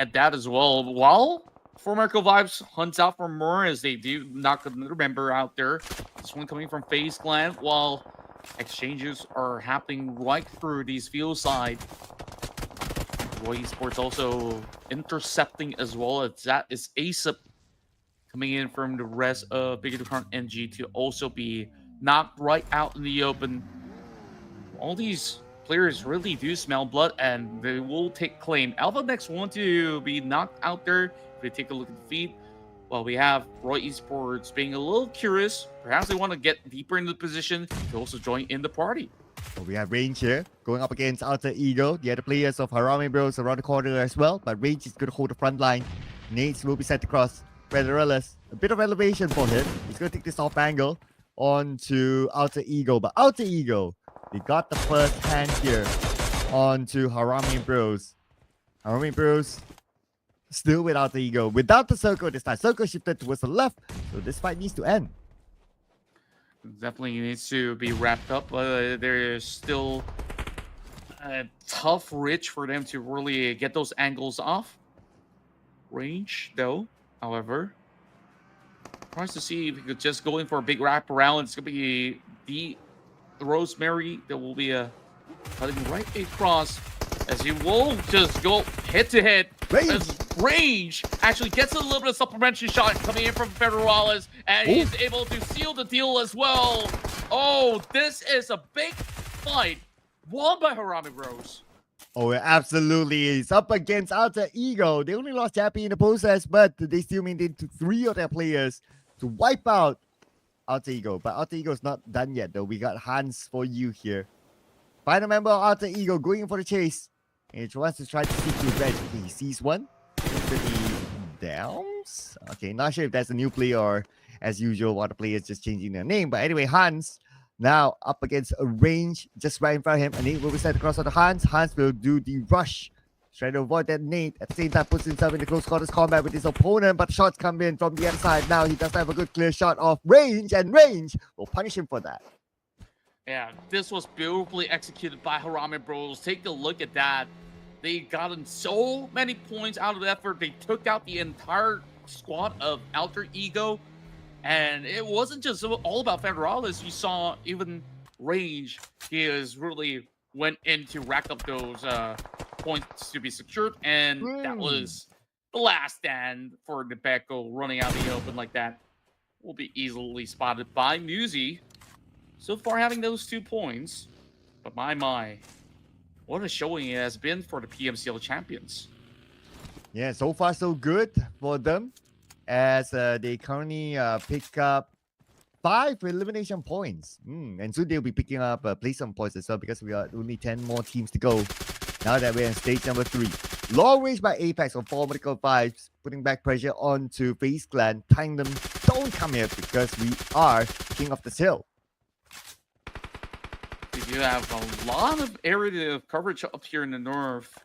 at that as well. While Formico Vibes hunts out for more, as they do knock another member out there. This one coming from FaZe Clan, while exchanges are happening right through these field side. Roy Esports also intercepting as well, as that is ASAP coming in from the rest of Bigger Dukungan NG to also be knocked right out in the open. All these players really do smell blood, and they will take claim. Alpha next want to be knocked out there. If we take a look at the feed, well, we have Roy Esports being a little curious. Perhaps they want to get deeper into the position to also join in the party. Well, we have Range here going up against Alter Ego. The other players of Harami Bros around the corner as well, but Range is going to hold the front line. Nades will be sent across. Redarelis, a bit of elevation for him. He's going to take this off angle onto Alter Ego, but Alter Ego, they got the first hand here onto Harami Bros. Harami Bros still with Alter Ego, without the circle this time. Circle shifted towards the left, so this fight needs to end. Definitely needs to be wrapped up. There's still a tough reach for them to really get those angles off. Range, though, however, tries to see if he could just go in for a big wrap around. It's going to be the Rosemary that will be cutting right across, as he will just go head-to-head. As Range actually gets a little bit of supplementary shot coming in from Federales, and he's able to seal the deal as well. Oh, this is a big fight won by Harami Bros. Oh, it absolutely is. Up against Alter Ego. They only lost Jappy in the process, but they still maintained 3 of their players to wipe out Alter Ego. But Alter Ego is not done yet, though. We got Hans for you here. Final member of Alter Ego going in for the chase. And he wants to try to seek revenge. Okay, he sees one. Into the Downs. Okay, not sure if that's a new player or, as usual, one of the players just changing their name. But anyway, Hans now up against a Range just right in front of him. And he will be sent across on the Hans. Hans will do the rush, trying to avoid that nade. At the same time, puts himself in the close quarters combat with his opponent. But shots come in from the other side. Now he does have a good clear shot of Range, and Range will punish him for that. Yeah, this was beautifully executed by Harami Bros. Take a look at that. They gotten so many points out of the effort. They took out the entire squad of Alter Ego. And it wasn't just all about Federales. You saw even Range. He has really went in to rack up those points to be secured. And that was the last stand for Nebeko running out of the open like that. Will be easily spotted by Musi. So far having those 2 points. But my. What a showing it has been for the PMCL champions. Yeah, so far so good for them, as they currently pick up 5 elimination points. And soon they'll be picking up placement points as well, because we got only 10 more teams to go now that we're in stage number 3. Long range by Apex on 4 medical vibes, putting back pressure onto FaZe Clan, telling them don't come here because we are king of the hill. We do have a lot of area of coverage up here in the north,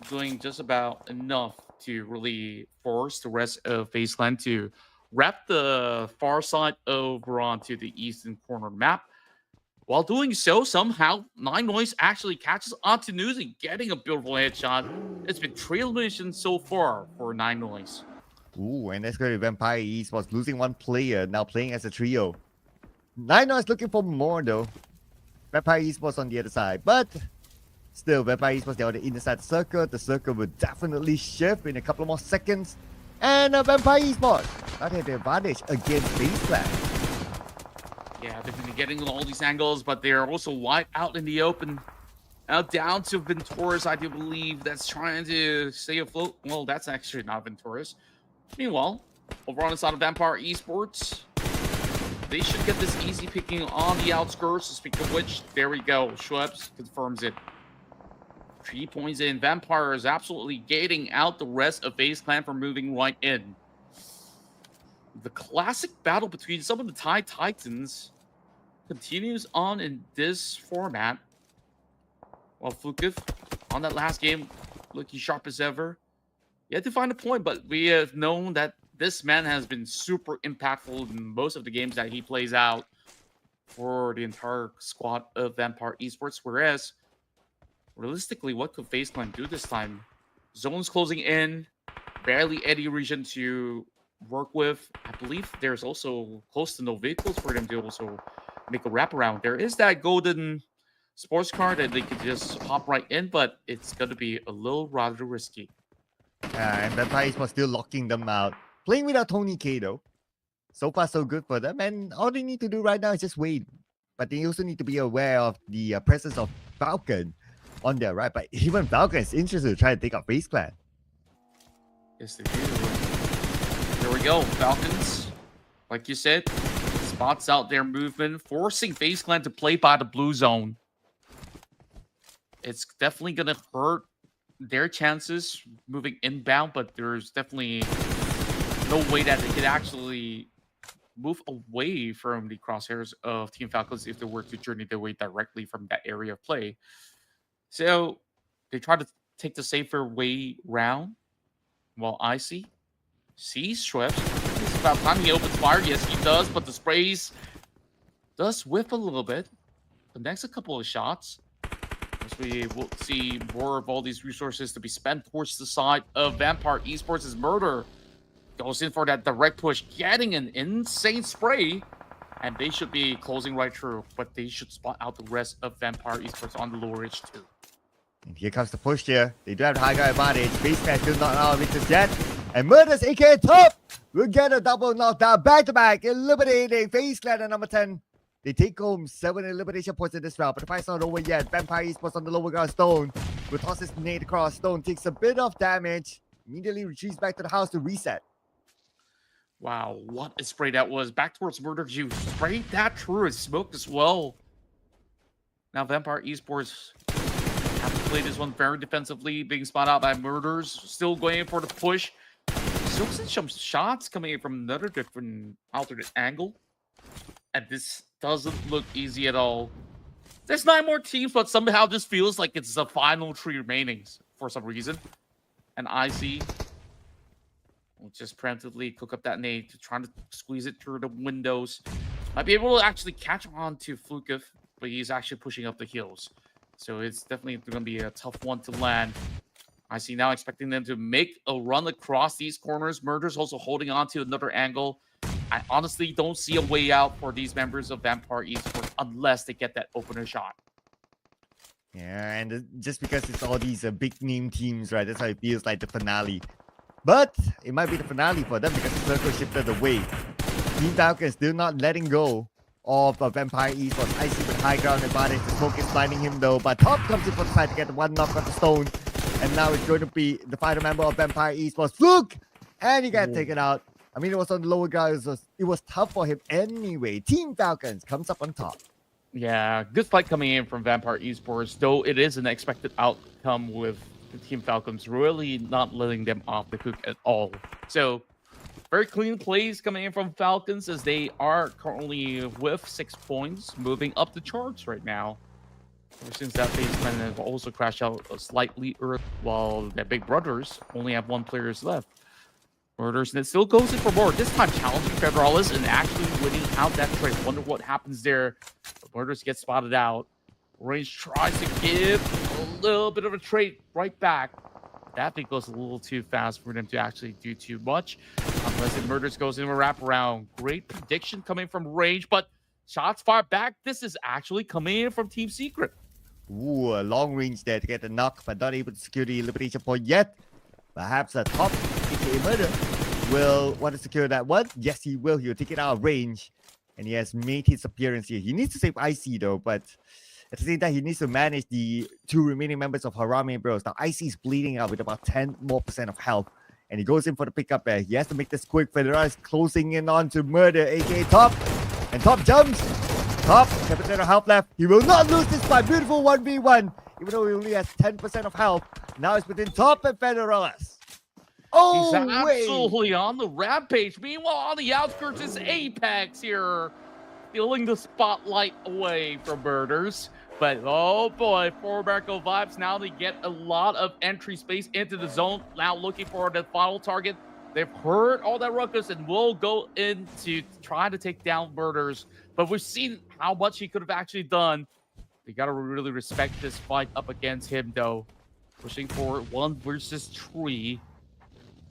doing just about enough to really force the rest of FaZe Clan to wrap the far side over onto the eastern corner of the map. While doing so, somehow, Nine Noise actually catches onto Nuzi, getting a beautiful headshot. It's been 3 eliminations so far for Nine Noise. Ooh, and that's going to be Vampire Esports, losing 1 player, now playing as a trio. Nine Noise looking for more, though. Vampire Esports on the other side, but still, Vampire Esports, they're on the inside circle. The circle will definitely shift in a couple more seconds. And Vampire Esports, that had the advantage against FaZe Clan. Yeah, they've been getting all these angles, but they're also wide out in the open. Now down to Venturis, I do believe, that's trying to stay afloat. Well, that's actually not Venturis. Meanwhile, over on the side of Vampire Esports, they should get this easy picking on the outskirts. Speaking of which, there we go. Schweppes confirms it. 3 points in. Vampire is absolutely gating out the rest of FaZe Clan from moving right in. The classic battle between some of the Thai Titans continues on in this format. While Fukif, on that last game, looking sharp as ever. He had to find a point, but we have known that this man has been super impactful in most of the games that he plays out for the entire squad of Vampire Esports. Whereas, realistically, what could FaZe Clan do this time? Zone's closing in. Barely any region to work with. I believe there's also close to no vehicles for them to also make a wraparound. There is that golden sports car that they could just hop right in, but it's going to be a little rather risky. And Vampire was still locking them out. Playing without Tony K though. So far, so good for them. And all they need to do right now is just wait. But they also need to be aware of the presence of Falcon on their right. But even Falcon is interested to try to take out FaZe Clan. Yes, they do. There we go. Falcons, like you said, spots out their movement, forcing FaZe Clan to play by the blue zone. It's definitely going to hurt their chances moving inbound, but there's definitely no way that they could actually move away from the crosshairs of Team Falcons if they were to journey their way directly from that area of play. So they try to take the safer way round. While Icy sees Swift. It's about time he opens fire. Yes, he does, but the sprays does whiff a little bit. Connects a couple of shots. As we will see more of all these resources to be spent towards the side of Vampire Esports as Murder goes in for that direct push, getting an insane spray. And they should be closing right through, but they should spot out the rest of Vampire Esports on the lower ridge too. And here comes the push here. They do have the high guy advantage. FaZe Clan still not out of it just yet. And Murders, aka Top, will get a double knockdown back-to-back, eliminating FaZe Clan at number 10. They take home 7 elimination points in this round, but the fight's not over yet. Vampire Esports on the lower guard Stone. Will toss his nade across. Stone takes a bit of damage. Immediately retreats back to the house to reset. Wow, what a spray that was. Back towards Murder Juice. Sprayed that through and smoked as well. Now Vampire Esports have to play this one very defensively, being spotted out by Murders. Still going for the push. Still seeing some shots coming in from another different alternate angle. And this doesn't look easy at all. There's 9 more teams, but somehow this feels like it's the final 3 remaining for some reason. And Icy will just preemptively cook up that nade to try to squeeze it through the windows. Might be able to actually catch on to Flukov, but he's actually pushing up the hills. So it's definitely going to be a tough one to land. I see now expecting them to make a run across these corners. Murder's also holding on to another angle. I honestly don't see a way out for these members of Vampire Esports unless they get that opener shot. Yeah, and just because it's all these big name teams, right? That's how it feels like the finale. But it might be the finale for them because the circle shifted away. Team Falcon still not letting go of Vampire Esports. I see the high ground advantage. The smoke is blinding him though, but Top comes in for the side to get one knock on the Stone. And now it's going to be the final member of Vampire Esports, Fluke! And he got taken out. I mean, it was on the lower guard. It was tough for him anyway. Team Falcons comes up on top. Yeah, good fight coming in from Vampire Esports, though it is an expected outcome with the Team Falcons really not letting them off the hook at all. So, very clean plays coming in from Falcons as they are currently with 6 points, moving up the charts right now. Ever since that FaZe Clan have also crashed out slightly early, while their big brothers only have 1 player left. Murders, and it still goes in for more. This time challenging Federalis and actually winning out that trade. Wonder what happens there. Murders get spotted out. Range tries to give a little bit of a trade right back. That thing goes a little too fast for them to actually do too much. Unless it Murders goes in a wraparound. Great prediction coming from Range, but shots fired back. This is actually coming in from Team Secret. Ooh, a long range there to get the knock, but not able to secure the elimination point yet. Perhaps a Top, aka Murder, will want to secure that one. Yes, he will. He'll take it out of range. And he has made his appearance here. He needs to save IC though, but at the same time, he needs to manage the 2 remaining members of Harame Bros. Now, IC is bleeding out with about 10% more of health. And he goes in for the pickup there. He has to make this quick. Federa is closing in on to Murder, aka Top. And Top jumps. Top, 10% of health left. He will not lose this fight. Beautiful 1v1. Even though he only has 10% of health. Now it's within Top and Federalis. Oh, he's absolutely on the rampage. Meanwhile, on the outskirts is Apex here, stealing the spotlight away from Murders. But oh boy, for Marco Vibes, now they get a lot of entry space into the zone. Now looking for the final target. They've heard all that ruckus and will go in to try to take down Murders. But we've seen how much he could have actually done. They got to really respect this fight up against him, though. pushing forward 1 versus 3.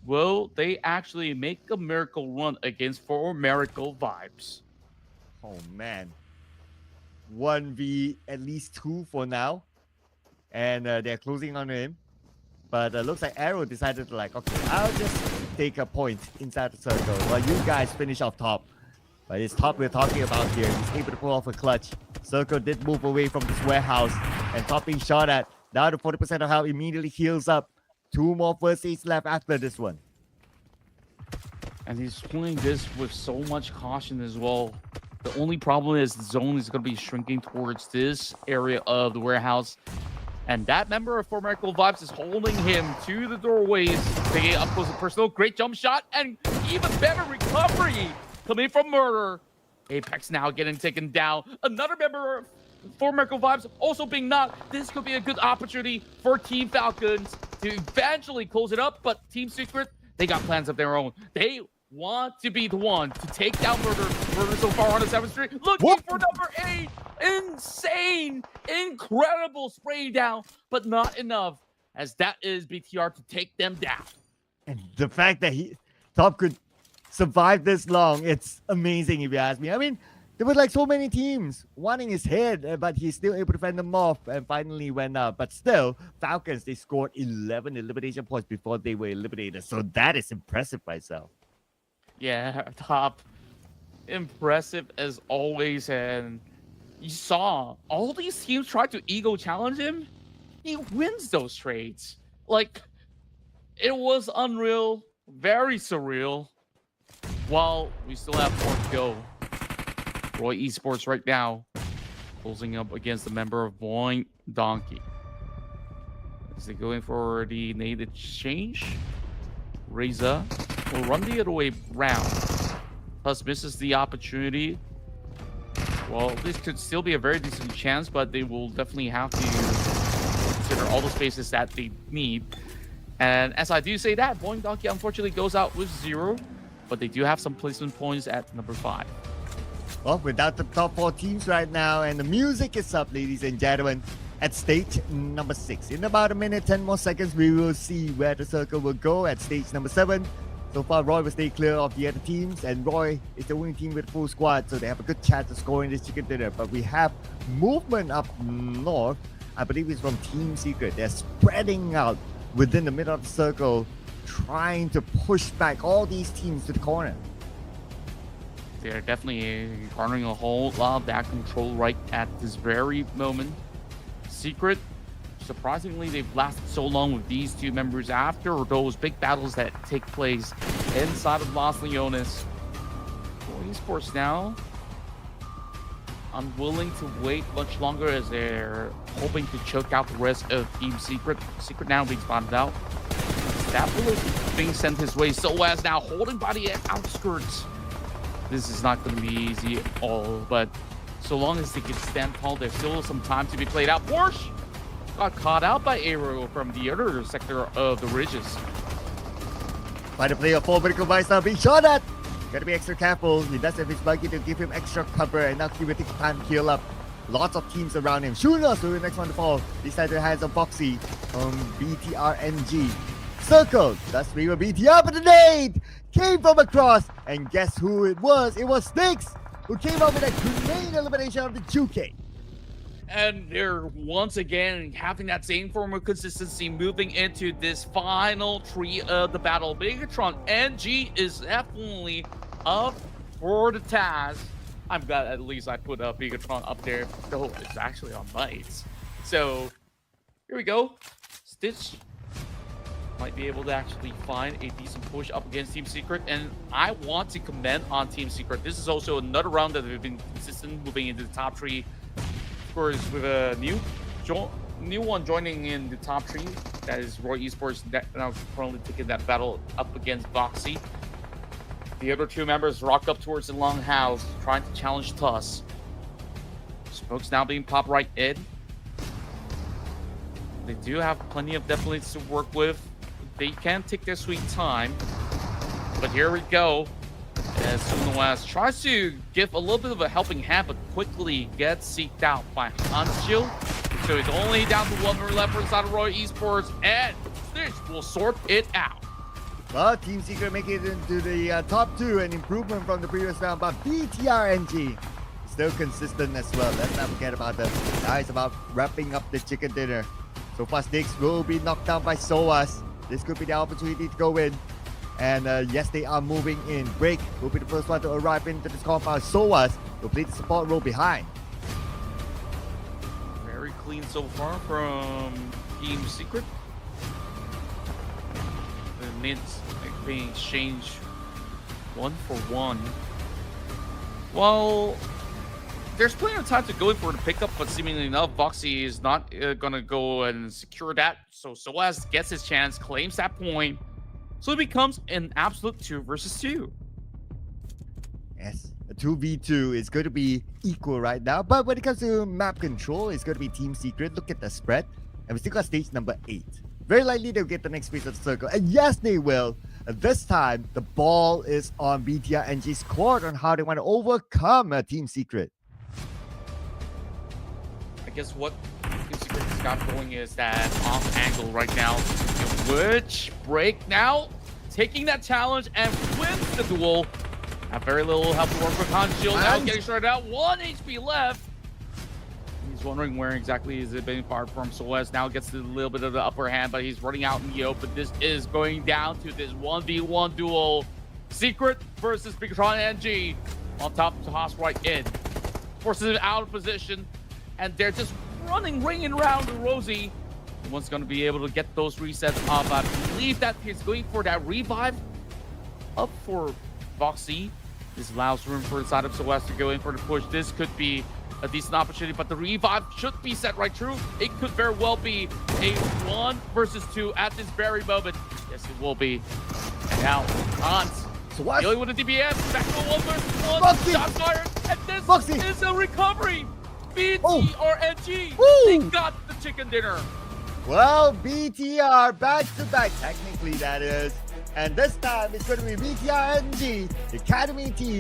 Will they actually make a miracle run against 4 Miracle Vibes? Oh man, 1v at least 2 for now, and they're closing on him. But looks like Arrow decided to like, okay, I'll just take a point inside the circle while you guys finish off top. But it's top we're talking about here. He's able to pull off a clutch. Circle did move away from this warehouse, and top being shot at. Down to 40% of health, immediately heals up. 2 more first aids left after this one. And he's playing this with so much caution as well. The only problem is the zone is going to be shrinking towards this area of the warehouse. And that member of 4 Miracle Vibes is holding him to the doorways. Taking it up close and personal. Great jump shot and even better recovery coming from Murder. Apex now getting taken down. Another member of 4 Miracle Vibes also being knocked. This could be a good opportunity for Team Falcons to eventually close it up. But Team Secret, they got plans of their own. They want to be the one to take down Murder. Murder so far on the 7th street. Looking for number 8. Insane, incredible spray down, but not enough, as that is BTR to take them down. And the fact that Top could survive this long, it's amazing if you ask me. I mean, there were like so many teams wanting his head, but he's still able to fend them off and finally went up. But still, Falcons, they scored 11 elimination points before they were eliminated. So that is impressive by itself. Yeah, Top, impressive as always. And you saw all these teams try to ego challenge him. He wins those trades. Like, it was unreal, very surreal. While we still have more to go. Roy Esports right now closing up against the member of Boing Donkey. Is he going for the nade exchange? Reza will run the other way round. Plus misses the opportunity. Well, this could still be a very decent chance, but they will definitely have to consider all the spaces that they need. And as I do say that, Boing Donkey unfortunately goes out with 0, but they do have some placement points at number 5. Well, without the top 4 teams right now, and the music is up, ladies and gentlemen, at stage number 6. In about a minute, 10 more seconds, we will see where the circle will go at stage number 7. So far, Roy will stay clear of the other teams, and Roy is the only team with a full squad, so they have a good chance of scoring this chicken dinner. But we have movement up north. I believe it's from Team Secret. They're spreading out within the middle of the circle, trying to push back all these teams to the corner. They're definitely garnering a whole lot of that control right at this very moment. Secret, surprisingly, they've lasted so long with these 2 members after those big battles that take place inside of Los Leones. Esports now unwilling to wait much longer as they're hoping to choke out the rest of Team Secret. Secret now being spotted out. That bullet being sent his way. So as now holding by the outskirts. This is not going to be easy at all, but so long as they can stand tall, there's still some time to be played out. Porsche got caught out by Aero from the other sector of the ridges. By the player 4 Miracle Vibes now being shot at. Gotta be extra careful. He does have his buggy to give him extra cover, and now he will take time to heal up. Lots of teams around him. Shunos will be the next one to fall. Decide to hands on Foxy from BTRNG. Circle. That's me with BTR, but the nade came from across. And guess who it was? It was Sticks, who came up with a grenade elimination of the Juke. And they're once again having that same form of consistency moving into this final tree of the battle. Bigatron NG is definitely up for the task. I'm glad at least I put Bigatron up there, though it's actually on lights. So here we go. Stitch might be able to actually find a decent push up against Team Secret, and I want to commend on Team Secret. This is also another round that they've been consistent moving into the top 3. Of course, with a new one joining in the top 3, that is Roy Esports, that now currently taking that battle up against Boxy. The other 2 members rock up towards the longhouse, trying to challenge Tuss. Smokes now being popped right in. They do have plenty of definitely to work with. They can take their sweet time. But here we go. As Sunoaz tries to give a little bit of a helping hand, but quickly gets seeked out by Hanschil. So it's only down to one member left for the side of Royal Esports, and this will sort it out. Well, Team Secret make it into the top 2, an improvement from the previous round, but BTRNG still consistent as well. Let's not forget about them. Now it's about wrapping up the chicken dinner. So far, Sticks will be knocked down by Soas. This could be the opportunity to go in. And yes, they are moving in. Break will be the first one to arrive into this compound. Soas will play the support role behind. Very clean so far from Team Secret. The mids being exchanged 1 for 1. Well, there's plenty of time to go in for the pickup, but seemingly enough, Voxy is not gonna go and secure that. So Soas gets his chance, claims that point. So it becomes an absolute 2 versus 2. Yes, a 2v2 is going to be equal right now. But when it comes to map control, it's going to be Team Secret. Look at the spread. And we still got stage number 8. Very likely they'll get the next piece of the circle. And yes, they will. This time, the ball is on BTRNG's court on how they want to overcome Team Secret. I guess what Team Secret has got going is that off angle right now, in which Break now taking that challenge and wins the duel. Have very little help to work with Han Shield. Now getting started out. 1 HP left. He's wondering where exactly is it being fired from. Soas now gets a little bit of the upper hand, but he's running out in the open. This is going down to this 1v1 duel. Secret versus Bigtron NG on top to Haas right in. Forces him out of position, and they're just ringing around Rosie. One's going to be able to get those resets off. I believe that he's going for that revive up for Voxy. This allows room for the side of Soas to go in for the push. This could be a decent opportunity, but the revive should be set right through. It could very well be a 1 versus 2 at this very moment. Yes, it will be. Now, Hans dealing with the DPS. Back to a 1 versus 1. Voxy. Shot fired, and this Voxy. is a recovery. BTRNG, they got the chicken dinner. Well, BTR back-to-back, technically that is. And this time it's going to be BTRNG, the Academy team.